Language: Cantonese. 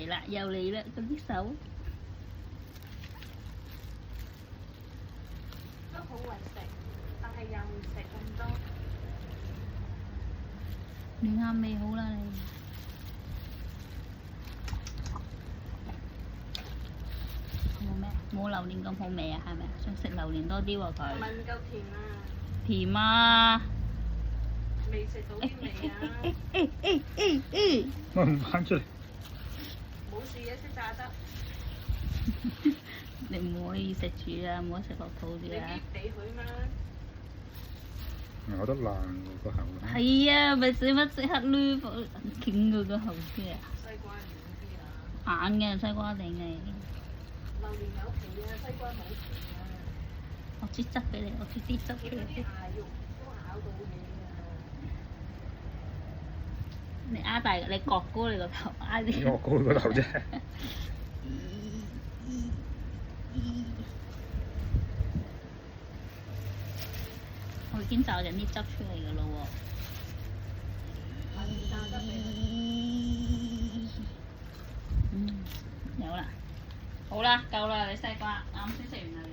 嚟啦，又嚟啦，嗰啲手。都好為食，但係又唔食咁多。暖下味好啦你。冇咩？冇榴蓮咁好味啊，係咪啊？想食榴蓮多啲喎佢。係咪唔夠甜啊？甜啊！未食到啲味啊！掹翻出嚟。冇事嘅，識炸得。你唔可以食住啊，唔可以食落肚你住啊！啲俾佢嘛？咬得爛喎個喉。係啊，咪使乜即刻攣鉗佢個喉先啊！西瓜軟啲啊！硬嘅西瓜定係。榴蓮有皮啊，西瓜冇皮啊。我切汁俾你，我切啲汁俾見到啲你。牙肉都咬到嘢啊！你壓大，你擱高你個頭，壓啲。我高個頭啫。我已經炸緊啲汁出嚟㗎咯喎。炸得嚟。有啦，好啦，夠啦，你西瓜啱先食完啦。